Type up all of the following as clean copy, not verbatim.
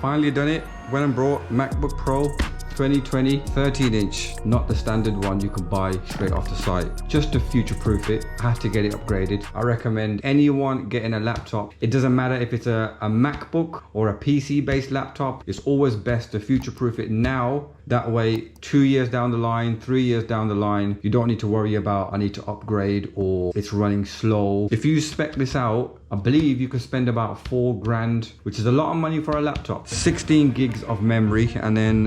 finally done it. Went and brought MacBook Pro 2020 13-inch, not the standard one you can buy straight off the site. Just to future-proof it, I had to get it upgraded. I recommend anyone getting a laptop. It doesn't matter if it's a MacBook or a PC-based laptop. It's always best to future-proof it now. That way, 2 years down the line, 3 years down the line, you don't need to worry about I need to upgrade or it's running slow. If you spec this out, I believe you can spend about $4 grand, which is a lot of money for a laptop. 16 gigs of memory and then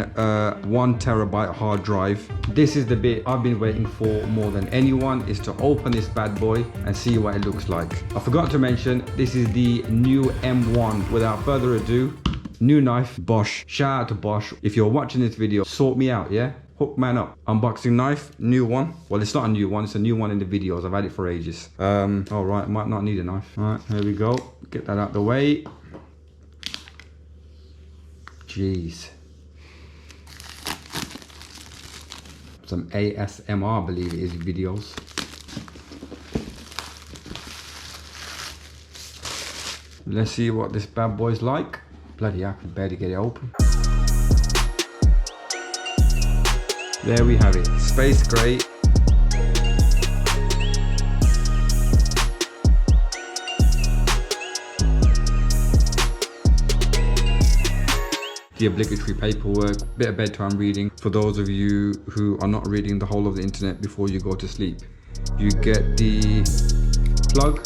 1 terabyte hard drive. This is the bit I've been waiting for more than anyone, is to open this bad boy and see what it looks like. I forgot to mention, this is the new M1. Without further ado, new knife, Bosch. Shout out to Bosch. If you're watching this video, sort me out, yeah? Hook man up. Unboxing knife, new one. Well, it's not a new one, it's a new one in the videos. I've had it for ages. All right, might not need a knife. All right, here we go. Get that out the way. Jeez. Some ASMR, I believe it is, videos. Let's see what this bad boy's like. Bloody hell, I can barely get it open. There we have it, space gray. The obligatory paperwork, bit of bedtime reading for those of you who are not reading the whole of the internet before you go to sleep. You get the plug.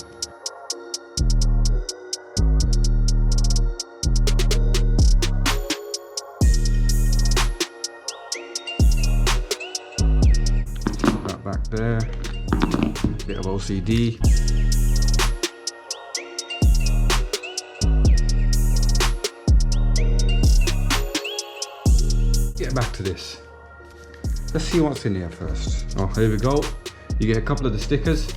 Back there, bit of OCD. Get back to this. Let's see what's in here first. Oh, here we go. You get a couple of the stickers.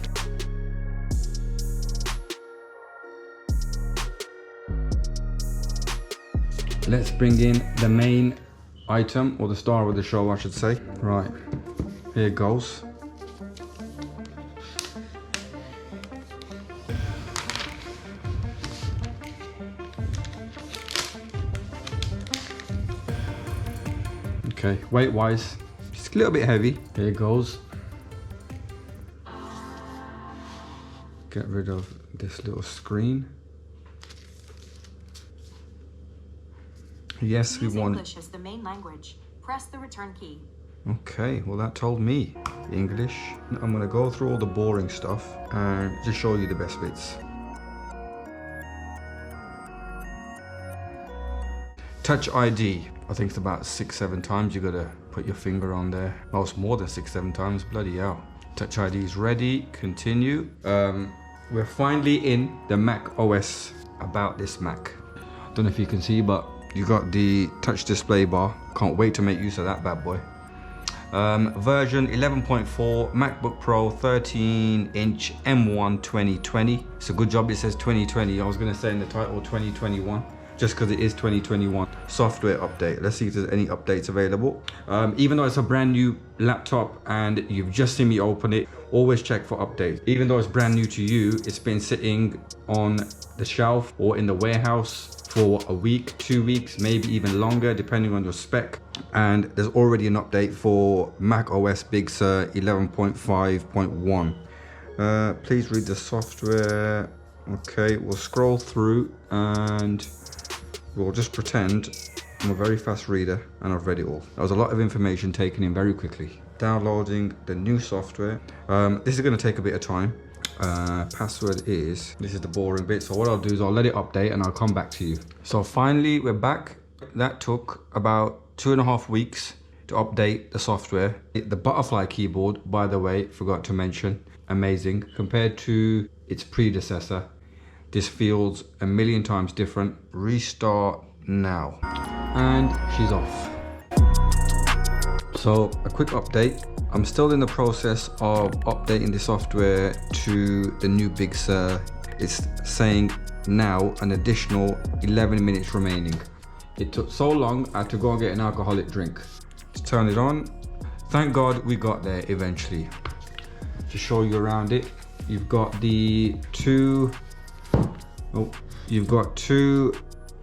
Let's bring in the main item, or the star of the show, I should say. Right, here it goes. Okay, weight wise, just a little bit heavy. Here it goes. Get rid of this little screen. Yes, we want English as the main language. Press the return key. Okay, well that told me English. I'm gonna go through all the boring stuff and just show you the best bits. Touch ID. I think it's about 6-7 times you gotta put your finger on there. Oh, it's more than 6-7 times, bloody hell. Touch ID is ready, continue. We're finally in the Mac OS. About this Mac. Don't know if you can see, but you got the touch display bar. Can't wait to make use of that bad boy. Version 11.4, MacBook Pro 13-inch M1 2020. It's a good job it says 2020. I was gonna say in the title 2021. Just because it is 2021. Software update. Let's see if there's any updates available. Even though it's a brand new laptop and you've just seen me open it, always check for updates. Even though it's brand new to you, it's been sitting on the shelf or in the warehouse for a week, 2 weeks, maybe even longer, depending on your spec. And there's already an update for Mac OS Big Sur 11.5.1. Please read the software. Okay, we'll scroll through and we'll just pretend I'm a very fast reader and I've read it all. That was a lot of information taken in very quickly. Downloading the new software. This is going to take a bit of time. Password is, this is the boring bit, so what I'll do is I'll let it update and I'll come back to you. So finally we're back. That took about 2.5 weeks to update the software. The butterfly keyboard, by the way, forgot to mention, amazing. Compared to its predecessor, this feels a million times different. Restart now. And she's off. So a quick update. I'm still in the process of updating the software to the new Big Sur. It's saying now an additional 11 minutes remaining. It took so long, I had to go and get an alcoholic drink. Let's turn it on. Thank God we got there eventually. To show you around it, you've got the two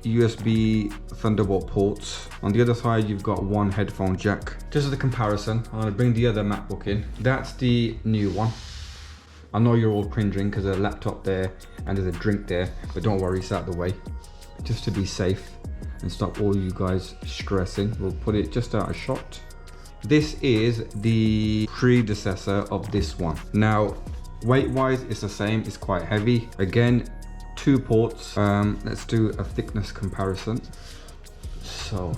USB Thunderbolt ports. On the other side, you've got one headphone jack. Just as a comparison, I'm gonna bring the other MacBook in. That's the new one. I know you're all cringing because there's a laptop there and there's a drink there, but don't worry, it's out of the way. Just to be safe and stop all you guys stressing, we'll put it just out of shot. This is the predecessor of this one. Now, weight-wise, it's the same, it's quite heavy. Again, 2 ports. Let's do a thickness comparison. So,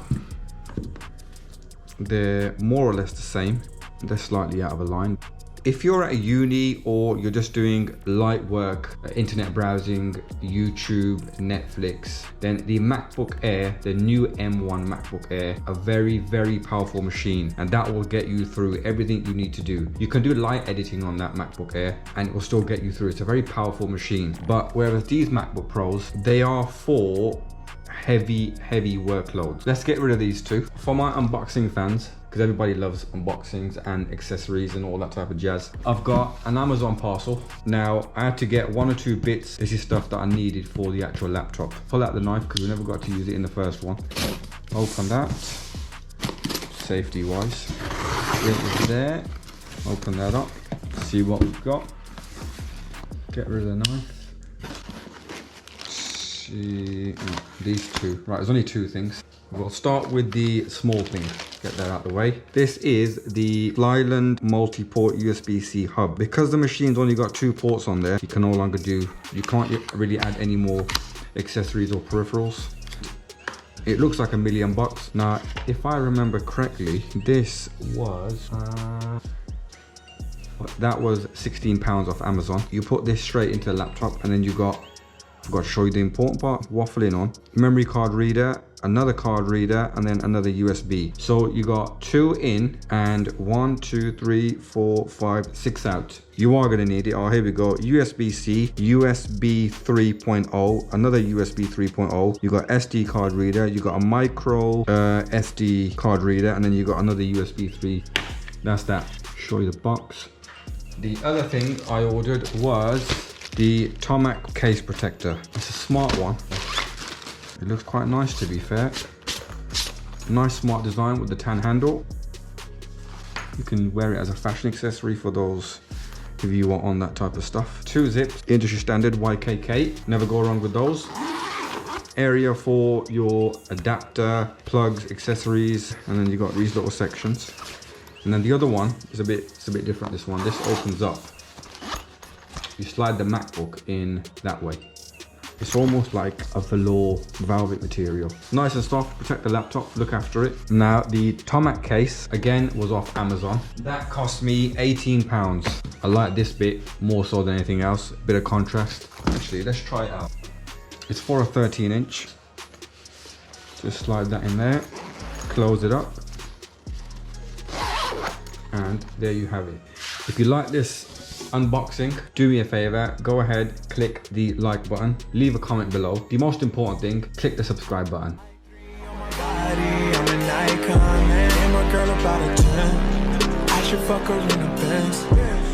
they're more or less the same. They're slightly out of line. If you're at a uni or you're just doing light work, internet browsing, YouTube, Netflix, then the MacBook Air, the new M1 MacBook Air, a very, very powerful machine, and that will get you through everything you need to do. You can do light editing on that MacBook Air and it will still get you through. It's a very powerful machine. But whereas these MacBook Pros, they are for heavy workloads. Let's get rid of these two. For my unboxing fans, because everybody loves unboxings and accessories and all that type of jazz, I've got an Amazon parcel. Now, I had to get 1 or 2 bits. This is stuff that I needed for the actual laptop. Pull out the knife because we never got to use it in the first one. Open that, safety wise. It is there. Open that up, see what we've got. Get rid of the knife. See, oh, these two. Right, there's only 2 things. We'll start with the small thing. Get that out of the way. This is the Flyland multi-port USB-C hub. Because the machine's only got 2 ports on there, you can no longer do, you can't really add any more accessories or peripherals. It looks like $1 million. Now, if I remember correctly, this was that was £16 off Amazon. You put this straight into the laptop, and then you got, I've got to show you the important part, waffling on. Memory card reader, another card reader, and then another USB. So you got 2 in and 1, 2, 3, 4, 5, 6 out. You are gonna need it. Oh, here we go. USB-C, USB 3.0, another USB 3.0. You got SD card reader, you got a micro SD card reader, and then you got another USB 3. That's that. Show you the box. The other thing I ordered was the Tomac case protector. It's a smart one. It looks quite nice, to be fair. Nice smart design with the tan handle. You can wear it as a fashion accessory for those if you are on that type of stuff. 2 zips, industry standard YKK. Never go wrong with those. Area for your adapter, plugs, accessories, and then you got these little sections. And then the other one is a bit different. This one, this opens up. You slide the MacBook in that way. It's almost like a velour velvet material. Nice and soft, protect the laptop, look after it. Now the Tomac case, again, was off Amazon. That cost me £18. I like this bit more so than anything else. Bit of contrast. Actually, let's try it out. It's for a 13-inch. Just slide that in there, close it up. And there you have it. If you like this unboxing, do me a favor, go ahead, click the like button, leave a comment below. The most important thing, click the subscribe button. I'm an icon, man. My girl about a 10. I should fuck her in the Benz.